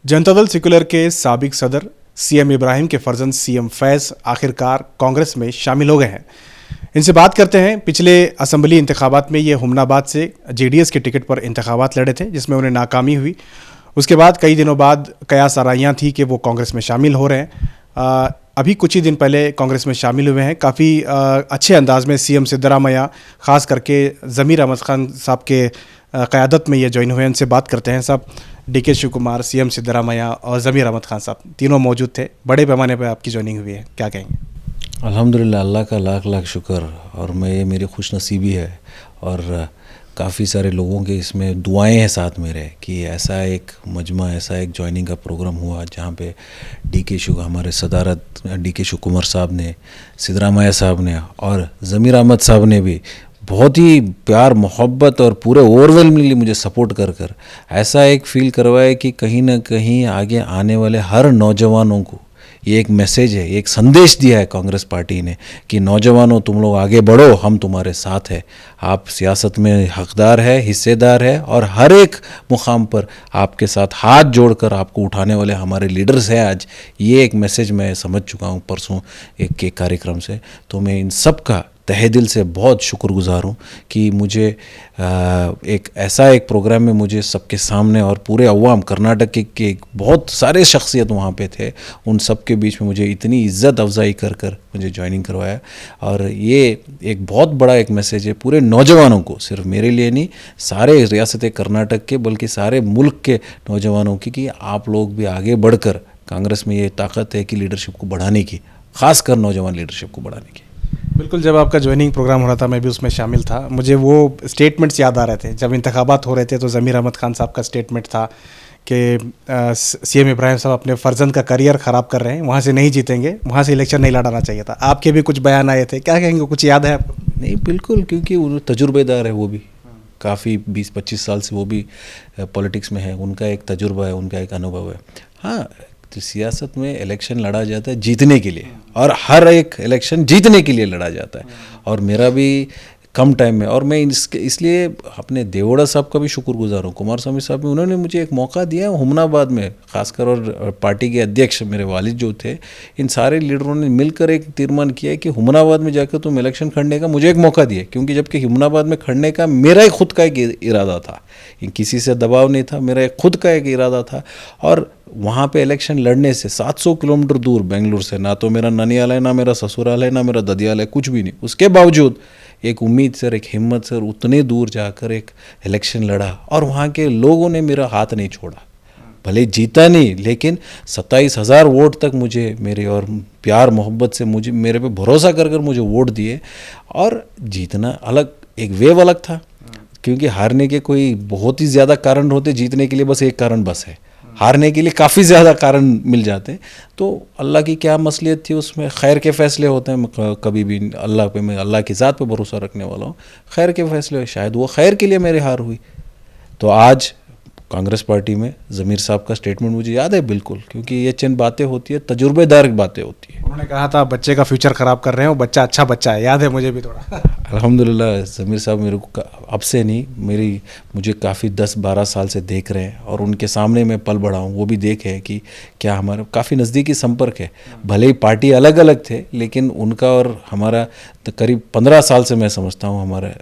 Janata Dal secular के साबिक सदर सीएम इब्राहिम के फर्जंद सीएम फैज़ आखिरकार कांग्रेस में शामिल हो गए हैं। इनसे बात करते हैं। पिछले असम्बली इंतखाबात में ये हुमनाबाद से जेडीएस के टिकट पर इंतखाबात लड़े थे, जिसमें उन्हें नाकामी हुई। उसके बाद कई दिनों बाद कयास आराइयाँ थी कि वो कांग्रेस में शामिल हो रहे हैं। अभी कुछ ही दिन पहले कांग्रेस में शामिल हुए हैं। काफ़ी अच्छे अंदाज में सीएम सिद्धरामैया, ख़ास करके ज़मीर अहमद खान साहब के क़यादत में ये ज्वाइन हुए हैं। उनसे बात करते हैं। सब डीके शिव कुमार, सीएम सिद्धरामैया और ज़मीर अहमद खान साहब तीनों मौजूद थे। बड़े पैमाने पर आपकी ज्वाइनिंग हुई है, क्या कहेंगे? अल्हम्दुलिल्लाह, अल्लाह का लाख लाख शुक्र। और ये मेरी खुशनसीबी है और काफ़ी सारे लोगों के इसमें दुआएं हैं साथ मेरे कि ऐसा एक मजमा, ऐसा एक ज्वाइनिंग का प्रोग्राम हुआ जहाँ पे डीके शिव, हमारे सदारत डीके शिव कुमार साहब ने, सिद्धरामैया साहब ने और ज़मीर अहमद साहब ने भी बहुत ही प्यार मोहब्बत और पूरे ओवरवेलमिंगली मुझे सपोर्ट कर ऐसा एक फ़ील करवाया कि कहीं ना कहीं आगे आने वाले हर नौजवानों को ये एक मैसेज है, एक संदेश दिया है कांग्रेस पार्टी ने कि नौजवानों, तुम लोग आगे बढ़ो, हम तुम्हारे साथ हैं। आप सियासत में हकदार है, हिस्सेदार है और हर एक मुकाम पर आपके साथ हाथ जोड़कर आपको उठाने वाले हमारे लीडर्स हैं। आज ये एक मैसेज मैं समझ चुका हूँ परसों एक कार्यक्रम से। तो मैं इन सब का तहे दिल से बहुत शुक्रगुजार हूँ कि मुझे एक ऐसा एक प्रोग्राम में मुझे सबके सामने और पूरे अवाम कर्नाटक के बहुत सारे शख्सियत वहाँ पे थे, उन सब के बीच में मुझे इतनी इज़्ज़त अफजाई कर मुझे ज्वाइनिंग करवाया। और ये एक बहुत बड़ा एक मैसेज है पूरे नौजवानों को, सिर्फ मेरे लिए नहीं, सारे रियासत कर्नाटक के बल्कि सारे मुल्क के नौजवानों की, कि आप लोग भी आगे बढ़कर, कांग्रेस में ये ताकत है कि लीडरशिप को बढ़ाने की, ख़ासकर नौजवान लीडरशिप को बढ़ाने की। बिल्कुल, जब आपका ज्वाइनिंग प्रोग्राम हो रहा था मैं भी उसमें शामिल था। मुझे वो स्टेटमेंट्स याद आ रहे थे। जब इंतखाबात हो रहे थे तो ज़मीर अहमद खान साहब का स्टेटमेंट था कि सीएम इब्राहिम साहब अपने फर्जंद का करियर ख़राब कर रहे हैं, वहाँ से नहीं जीतेंगे, वहाँ से इलेक्शन नहीं लड़ाना चाहिए था। आपके भी कुछ बयान आए थे, क्या कहेंगे? कुछ याद है आपको? नहीं, बिल्कुल, क्योंकि वो तजुर्बेदार है, वो भी काफ़ी 20-25 साल से वो भी पॉलिटिक्स में है, उनका एक तजुर्बा है, उनका एक अनुभव है। हाँ, तो सियासत में इलेक्शन लड़ा जाता है जीतने के लिए, और हर एक इलेक्शन जीतने के लिए लड़ा जाता है। और मेरा भी कम टाइम में, और मैं इसलिए अपने देवड़ा साहब का भी शुक्रगुजार हूँ, कुमार स्वामी साहब भी, उन्होंने मुझे एक मौका दिया हुमनाबाद में खासकर, और पार्टी के अध्यक्ष मेरे वालिद जो थे, इन सारे लीडरों ने मिलकर एक तीर्मान किया कि हुमनाबाद में जाकर तुम इलेक्शन खड़ने का मुझे एक मौका दिया, क्योंकि जबकि हुमनाबाद में खड़ने का मेरा एक खुद का एक इरादा था, किसी से दबाव नहीं था, मेरा एक खुद का एक इरादा था। और वहाँ पे इलेक्शन लड़ने से 700 किलोमीटर दूर बेंगलुरु से, ना तो मेरा ननियाल है, ना मेरा ससुराल है, ना मेरा ददियाल है, कुछ भी नहीं, उसके बावजूद एक उम्मीद से, एक हिम्मत से उतने दूर जाकर एक इलेक्शन लड़ा, और वहाँ के लोगों ने मेरा हाथ नहीं छोड़ा। भले जीता नहीं, लेकिन 27,000 वोट तक मुझे मेरे और प्यार मोहब्बत से मुझे, मेरे पे भरोसा कर मुझे वोट दिए। और जीतना अलग, एक वेव अलग था, क्योंकि हारने के कोई बहुत ही ज़्यादा कारण होते, जीतने के लिए बस एक कारण बस है, हारने के लिए काफ़ी ज़्यादा कारण मिल जाते हैं। तो अल्लाह की क्या मसलियत थी उसमें, खैर के फ़ैसले होते हैं कभी भी अल्लाह पे, मैं अल्लाह की ज़ात पे भरोसा रखने वाला हूँ, खैर के फ़ैसले, शायद वो खैर के लिए मेरी हार हुई। तो आज कांग्रेस पार्टी में ज़मीर साहब का स्टेटमेंट मुझे याद है बिल्कुल, क्योंकि ये चंद बातें होती है, तजुर्बेदार बातें होती है। उन्होंने कहा था बच्चे का फ्यूचर ख़राब कर रहे हैं, वो बच्चा अच्छा बच्चा है, याद है मुझे भी थोड़ा। अल्हम्दुलिल्लाह, ज़मीर साहब मेरे को अब से नहीं, मुझे काफ़ी 10-12 साल से देख रहे हैं, और उनके सामने मैं पल बढ़ा हूँ, वो भी देखे हैं कि क्या हमारा काफ़ी नज़दीकी संपर्क है। भले ही पार्टी अलग अलग थे, लेकिन उनका और हमारा तो करीब 15 साल से मैं समझता हूँ, हमारे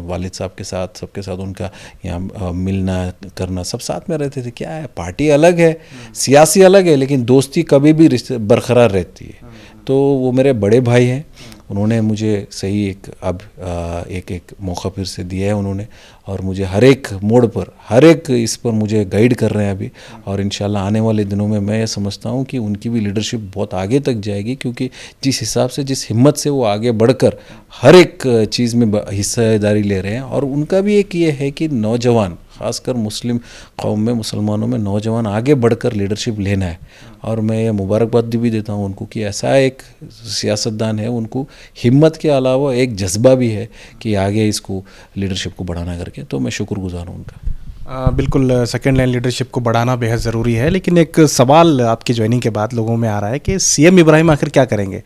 वालिद साहब के साथ, सबके साथ उनका यहाँ मिलना करना, सब साथ में रहते थे। क्या है, पार्टी अलग है, सियासी अलग है, लेकिन दोस्ती कभी भी रिश्ते बरकरार रहती है। तो वो मेरे बड़े भाई हैं, उन्होंने मुझे सही एक मौका फिर से दिया है उन्होंने, और मुझे हर एक मोड़ पर, हर एक इस पर मुझे गाइड कर रहे हैं अभी। और इंशाल्लाह आने वाले दिनों में मैं ये समझता हूँ कि उनकी भी लीडरशिप बहुत आगे तक जाएगी, क्योंकि जिस हिसाब से, जिस हिम्मत से वो आगे बढ़कर हर एक चीज़ में हिस्सेदारी ले रहे हैं। और उनका भी एक ये है कि नौजवान, ख़ासकर मुस्लिम कौम में, मुसलमानों में नौजवान आगे बढ़कर लीडरशिप लेना है। और मैं ये मुबारकबाद भी देता हूँ उनको कि ऐसा एक सियासतदान है, उनको हिम्मत के अलावा एक जज्बा भी है कि आगे इसको लीडरशिप को बढ़ाना करके। तो मैं शुक्रगुजार हूँ उनका। बिल्कुल, सेकेंड लाइन लीडरशिप को बढ़ाना बेहद ज़रूरी है, लेकिन एक सवाल आपकी ज्वाइनिंग के बाद लोगों में आ रहा है कि सीएम इब्राहिम आखिर क्या करेंगे?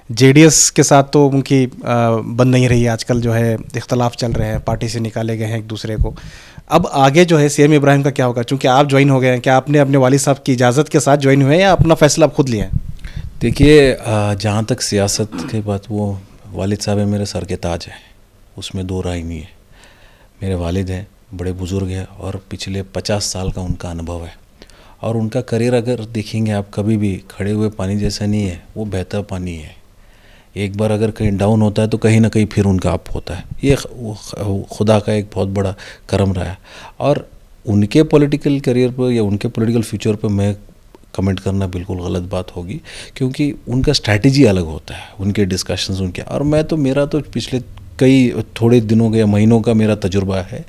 जेडीएस के साथ तो उनकी बन नहीं रही है, आजकल जो है इख्तलाफ चल रहे हैं, पार्टी से निकाले गए हैं एक दूसरे को। अब आगे जो है सीएम इब्राहिम का क्या होगा, चूंकि आप ज्वाइन हो गए हैं, क्या आपने अपने वालिद साहब की इजाज़त के साथ ज्वाइन हुए हैं या अपना फैसला आप खुद लिए हैं? देखिए, जहाँ तक सियासत के बात, वो वालिद साहब है मेरे सर के ताज है, उसमें दो राय नहीं है। मेरे वालिद हैं, बड़े बुज़ुर्ग हैं और पिछले 50 साल का उनका अनुभव है। और उनका करियर अगर देखेंगे आप, कभी भी खड़े हुए पानी जैसा नहीं है, वो बहता पानी है। एक बार अगर कहीं डाउन होता है तो कहीं ना कहीं फिर उनका अप होता है। ये खुदा का एक बहुत बड़ा करम रहा है। और उनके पॉलिटिकल करियर पर या उनके पॉलिटिकल फ्यूचर पर मैं कमेंट करना बिल्कुल गलत बात होगी, क्योंकि उनका स्ट्रैटेजी अलग होता है, उनके डिस्कशंस उनके। और मेरा तो पिछले कई थोड़े दिनों के या महीनों का मेरा तजुर्बा है।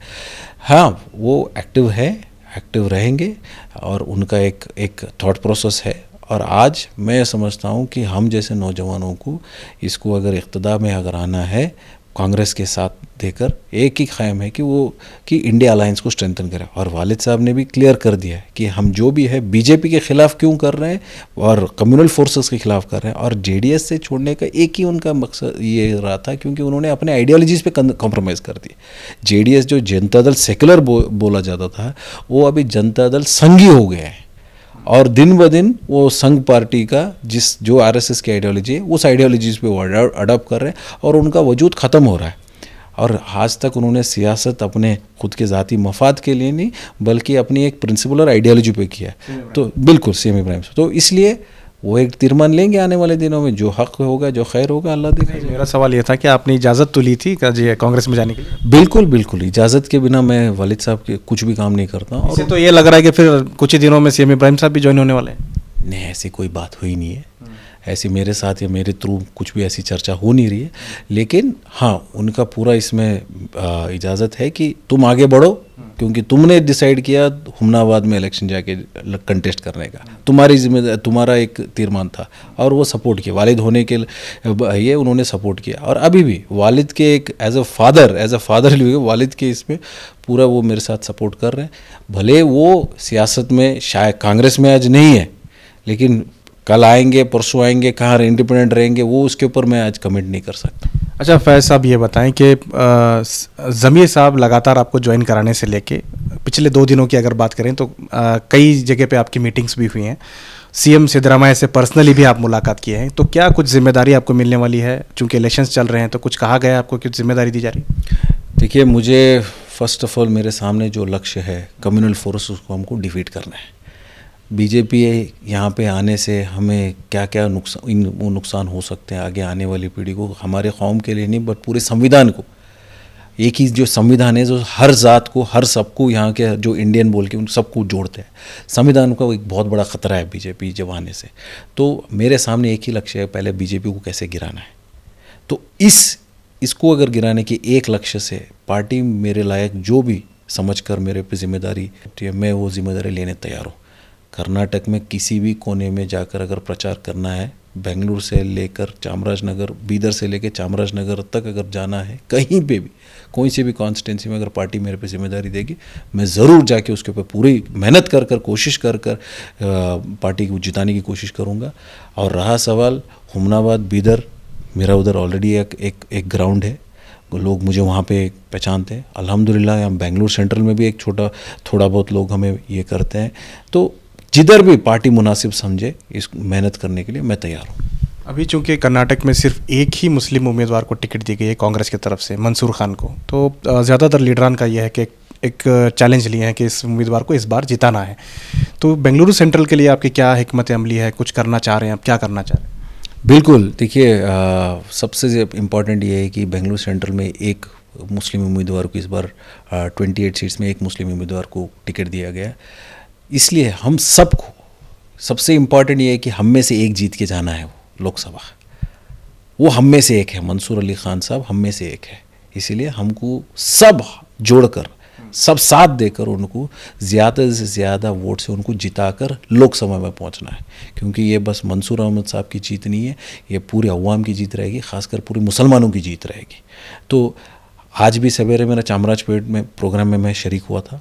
हाँ, वो एक्टिव है, एक्टिव रहेंगे और उनका एक थॉट प्रोसेस है। और आज मैं समझता हूँ कि हम जैसे नौजवानों को इसको अगर इक़्तिदा में अगर आना है, कांग्रेस के साथ देकर एक ही ख़याम है कि इंडिया अलायंस को स्ट्रेंथन करें। और वालिद साहब ने भी क्लियर कर दिया है कि हम जो भी है बीजेपी के ख़िलाफ़ क्यों कर रहे हैं और कम्युनल फोर्सेस के ख़िलाफ़ कर रहे हैं। और जेडीएस से छोड़ने का एक ही उनका मकसद ये रहा था, क्योंकि उन्होंने अपने आइडियोलॉजीज़ पे कॉम्प्रोमाइज़ कर दिए। जेडीएस जो जनता दल सेकुलर बोला जाता था, वो अभी जनता दल संघी हो गया है। और दिन ब दिन वो संघ पार्टी का जो आरएसएस की आइडियोलॉजी है, उस आइडियोलॉजीज़ पे वो अडॉप्ट कर रहे हैं और उनका वजूद ख़त्म हो रहा है। और आज तक उन्होंने सियासत अपने खुद के ज़ाती मफाद के लिए नहीं, बल्कि अपनी एक प्रिंसिपल और आइडियोलॉजी पे किया है। तो बिल्कुल सीएम इब्राहिम, तो इसलिए वो एक तीर्मान लेंगे आने वाले दिनों में, जो हक़ होगा, जो खैर होगा, अल्लाह देखेगा। मेरा सवाल ये था कि आपने इजाज़त तो ली थी कांग्रेस में जाने के लिए? बिल्कुल बिल्कुल, इजाज़त के बिना मैं वालिद साहब के कुछ भी काम नहीं करता। और तो ये लग रहा है कि फिर कुछ ही दिनों में सीएम इब्राहिम साहब भी ज्वाइन होने वाले हैं। नहीं, ऐसी कोई बात हुई नहीं है। ऐसी मेरे साथ या मेरे थ्रू कुछ भी ऐसी चर्चा हो नहीं रही है। लेकिन हाँ, उनका पूरा इसमें इजाज़त है कि तुम आगे बढ़ो, क्योंकि तुमने डिसाइड किया हुमनाबाद में इलेक्शन जाके कंटेस्ट करने का, तुम्हारी जिम्मेदारी, तुम्हारा एक तीर्मान था और वो सपोर्ट किया। वालिद होने के ये उन्होंने सपोर्ट किया। और अभी भी वालिद के एक एज अ फादर वालिद के इसमें पूरा वो मेरे साथ सपोर्ट कर रहे हैं। भले वो सियासत में शायद कांग्रेस में आज नहीं है, लेकिन कल आएंगे, परसों आएंगे, कहाँ इंडिपेंडेंट रहेंगे, वो उसके ऊपर मैं आज कमेंट नहीं कर सकता। अच्छा फैज़ साहब, ये बताएं कि ज़मीर साहब लगातार आपको ज्वाइन कराने से लेके पिछले 2 दिनों की अगर बात करें तो कई जगह पे आपकी मीटिंग्स भी हुई हैं, सीएम सिद्धरामैया से पर्सनली भी आप मुलाकात किए हैं, तो क्या कुछ जिम्मेदारी आपको मिलने वाली है? चूँकि इलेक्शंस चल रहे हैं तो कुछ कहा गया आपको, कुछ जिम्मेदारी दी जा रही है? देखिए, मुझे फर्स्ट ऑफ ऑल मेरे सामने जो लक्ष्य है, कम्युनल फोर्सेस को हमको डिफीट करना है। बीजेपी यहाँ पे आने से हमें क्या क्या नुकसान हो सकते हैं आगे आने वाली पीढ़ी को, हमारे कौम के लिए नहीं बट पूरे संविधान को। एक ही जो संविधान है, जो हर ज़ात को, हर सबको, यहाँ के जो इंडियन बोल के उन सबको जोड़ते हैं, संविधान का एक बहुत बड़ा ख़तरा है बीजेपी जब आने से। तो मेरे सामने एक ही लक्ष्य है, पहले बीजेपी को कैसे गिराना है। तो इसको अगर गिराने के एक लक्ष्य से पार्टी मेरे लायक जो भी समझकर मेरे पे जिम्मेदारी, मैं वो जिम्मेदारी लेने तैयार हूँ। कर्नाटक में किसी भी कोने में जाकर अगर प्रचार करना है, बेंगलुरु से लेकर चामराजनगर, बीदर से लेकर चामराजनगर तक अगर जाना है, कहीं पे भी कोई सी भी कॉन्स्टिट्यूंसी में अगर पार्टी मेरे पे जिम्मेदारी देगी, मैं ज़रूर जाके उसके ऊपर पूरी मेहनत कर कोशिश कर पार्टी को जिताने की कोशिश करूँगा। और रहा सवाल हुमनाबाद, बीदर, मेरा उधर ऑलरेडी एक ग्राउंड है, लोग मुझे वहाँ पे पहचानते हैं। अल्हम्दुलिल्लाह यहाँ बेंगलुरु सेंट्रल में भी एक थोड़ा बहुत लोग हमें ये करते हैं। तो जिधर भी पार्टी मुनासिब समझे, इस मेहनत करने के लिए मैं तैयार हूँ। अभी चूंकि कर्नाटक में सिर्फ एक ही मुस्लिम उम्मीदवार को टिकट दी गई है कांग्रेस की तरफ से, मंसूर खान को, तो ज़्यादातर लीडरान का यह है कि एक चैलेंज लिए हैं कि इस उम्मीदवार को इस बार जिताना है। तो बेंगलुरु सेंट्रल के लिए आपकी क्या हिकमत अमली है, कुछ करना चाह रहे हैं आप, क्या करना चाह रहे हैं? बिल्कुल, देखिए, सबसे इम्पॉर्टेंट ये है कि बेंगलुरु सेंट्रल में एक मुस्लिम उम्मीदवार को इस बार 28 सीट्स में एक मुस्लिम उम्मीदवार को टिकट दिया गया। इसलिए हम सबको सबसे इम्पॉर्टेंट ये है कि हम में से एक जीत के जाना है लोकसभा। वो हम में से एक है, मंसूर अली खान साहब हम में से एक है। इसीलिए हमको सब जोड़कर, सब साथ देकर उनको ज़्यादा से ज़्यादा वोट से उनको जिताकर लोकसभा में पहुंचना है। क्योंकि ये बस मंसूर अहमद साहब की जीत नहीं है, ये पूरे अवाम की जीत रहेगी, ख़ासकर पूरे मुसलमानों की जीत रहेगी। तो आज भी सवेरे मेरा चामराजपेट में प्रोग्राम में मैं शरीक हुआ था।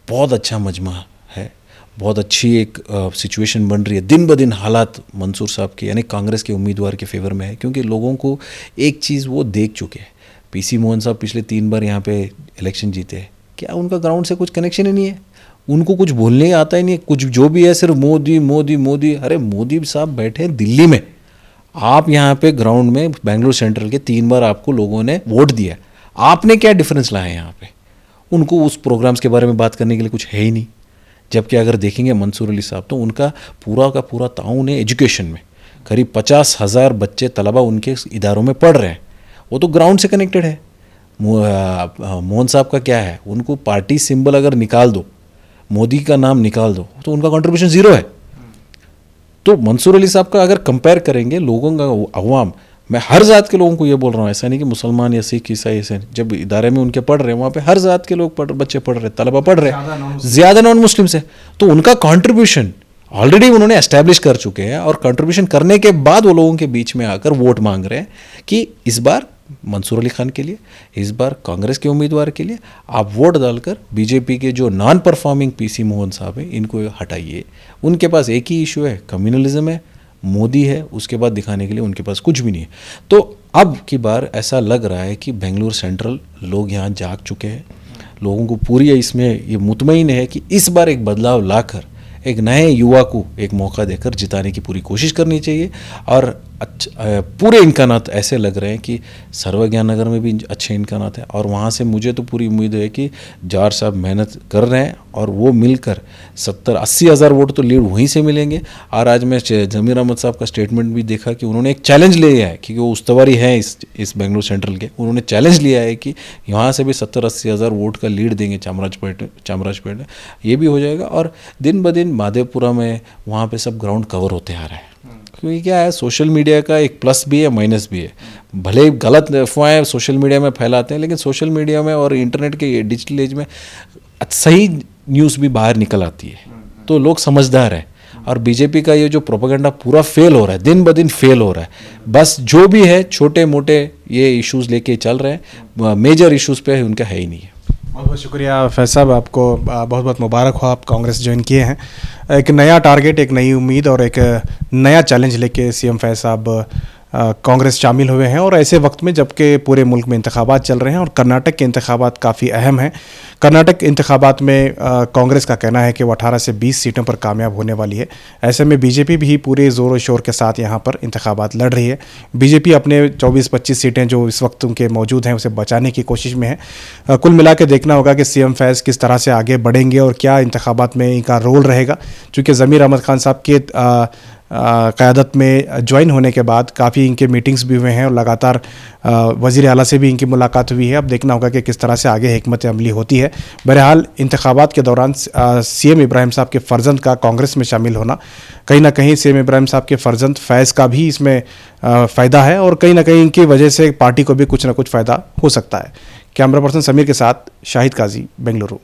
बहुत अच्छा मजमा है बहुत अच्छी एक सिचुएशन बन रही है। दिन ब दिन हालात मंसूर साहब के यानी कांग्रेस के उम्मीदवार के फेवर में है, क्योंकि लोगों को एक चीज़ वो देख चुके हैं। पीसी मोहन साहब पिछले 3 बार यहाँ पे इलेक्शन जीते हैं, क्या उनका ग्राउंड से कुछ कनेक्शन ही नहीं है? उनको कुछ बोलने ही आता ही नहीं है, कुछ जो भी है सिर्फ मोदी मोदी मोदी। अरे मोदी साहब बैठे हैं दिल्ली में, आप यहाँ पे ग्राउंड में बेंगलुरु सेंट्रल के 3 बार आपको लोगों ने वोट दिया, आपने क्या डिफरेंस लाया यहाँ पे? उनको उस प्रोग्राम्स के बारे में बात करने के लिए कुछ है ही नहीं। जबकि अगर देखेंगे मंसूर अली साहब तो उनका पूरा का पूरा ताउन है एजुकेशन में, करीब 50,000 बच्चे तलबा उनके इदारों में पढ़ रहे हैं, वो तो ग्राउंड से कनेक्टेड है। मोहन साहब का क्या है, उनको पार्टी सिंबल अगर निकाल दो, मोदी का नाम निकाल दो, तो उनका कंट्रीब्यूशन ज़ीरो है। तो मंसूर अली साहब का अगर कंपेयर करेंगे लोगों का, अवाम, मैं हर जात के लोगों को ये बोल रहा हूँ, ऐसा नहीं कि मुसलमान या सिख ईसाई, ऐसे जब इदारे में उनके पढ़ रहे हैं वहाँ पे हर जात के लोग बच्चे पढ़ रहे हैं, तलबा पढ़ रहे हैं, ज़्यादा नॉन मुस्लिम्स है। तो उनका कंट्रीब्यूशन ऑलरेडी उन्होंने एस्टैब्लिश कर चुके हैं, और कंट्रीब्यूशन करने के बाद वो लोगों के बीच में आकर वोट मांग रहे हैं कि इस बार मंसूर अली खान के लिए, इस बार कांग्रेस के उम्मीदवार के लिए आप वोट डालकर बीजेपी के जो नॉन परफॉर्मिंग पीसी मोहन साहब हैं इनको हटाइए। उनके पास एक ही इशू है, कम्युनलिज्म है, मोदी है, उसके बाद दिखाने के लिए उनके पास कुछ भी नहीं है। तो अब की बार ऐसा लग रहा है कि बेंगलुरु सेंट्रल लोग यहाँ जाग चुके हैं, लोगों को पूरी इसमें ये मुतमईन है कि इस बार एक बदलाव लाकर एक नए युवा को एक मौका देकर जिताने की पूरी कोशिश करनी चाहिए। और पूरे इम्कानात ऐसे लग रहे हैं कि सर्वज्ञान नगर में भी अच्छे इम्कानात हैं, और वहाँ से मुझे तो पूरी उम्मीद है कि जार साहब मेहनत कर रहे हैं और वो मिलकर 70-80 हज़ार वोट तो लीड वहीं से मिलेंगे। और आज मैं जमीर अहमद साहब का स्टेटमेंट भी देखा कि उन्होंने एक चैलेंज लिया है, क्योंकि वो उस्तवारी हैं इस बेंगलुरु सेंट्रल के, उन्होंने चैलेंज लिया है कि यहाँ से भी 70-80 हज़ार वोट का लीड देंगे चामराजपेट में, ये भी हो जाएगा। और दिन ब दिन माधेपुरा में वहाँ पे सब ग्राउंड कवर होते आ रहा है, क्योंकि क्या है, सोशल मीडिया का एक प्लस भी है माइनस भी है। भले गलत अफवाहें सोशल मीडिया में फैलाते हैं, लेकिन सोशल मीडिया में और इंटरनेट के डिजिटल एज में सही न्यूज़ भी बाहर निकल आती है, तो लोग समझदार हैं। और बीजेपी का ये जो प्रोपेगेंडा पूरा फेल हो रहा है, दिन ब दिन फेल हो रहा है। बस जो भी है छोटे मोटे ये इश्यूज़ लेके चल रहे हैं, मेजर इश्यूज़ पे उनका है ही नहीं है। बहुत बहुत शुक्रिया फैज साहब, आपको बहुत बहुत मुबारक हो, आप कांग्रेस ज्वाइन किए हैं। एक नया टारगेट, एक नई उम्मीद और एक नया चैलेंज लेके सीएम फैज साहब कांग्रेस शामिल हुए हैं। और ऐसे वक्त में जबकि पूरे मुल्क में इंतखाबात चल रहे हैं और कर्नाटक के इंतखाबात काफ़ी अहम हैं। कर्नाटक इंतखाबात में कांग्रेस का कहना है कि वो 18 से 20 सीटों पर कामयाब होने वाली है। ऐसे में बीजेपी भी पूरे ज़ोर शोर के साथ यहाँ पर इंतखाबात लड़ रही है। बीजेपी अपने 24-25 सीटें जो इस वक्त उनके मौजूद हैं उसे बचाने की कोशिश में है। कुल मिला के देखना होगा कि सीएम फैज़ किस तरह से आगे बढ़ेंगे और क्या इंतखाबात में इनका रोल रहेगा। चूँकि ज़मीर अहमद खान साहब के क़यादत में ज्वाइन होने के बाद काफ़ी इनके मीटिंग्स भी हुए हैं और लगातार वज़ीर आला से भी इनकी मुलाकात हुई है। अब देखना होगा कि किस तरह से आगे हिकमत अमली होती है। बहरहाल इंतखाबात के दौरान सीएम इब्राहिम साहब के फ़र्जंद का कांग्रेस में शामिल होना, कहीं ना कहीं सीएम इब्राहिम साहब के फ़र्जंद फैज़ का भी इसमें फ़ायदा है और कहीं ना कहीं इनकी वजह से पार्टी को भी कुछ ना कुछ फ़ायदा हो सकता है। कैमरा पर्सन समीर के साथ शाहिद काजी, बेंगलुरु।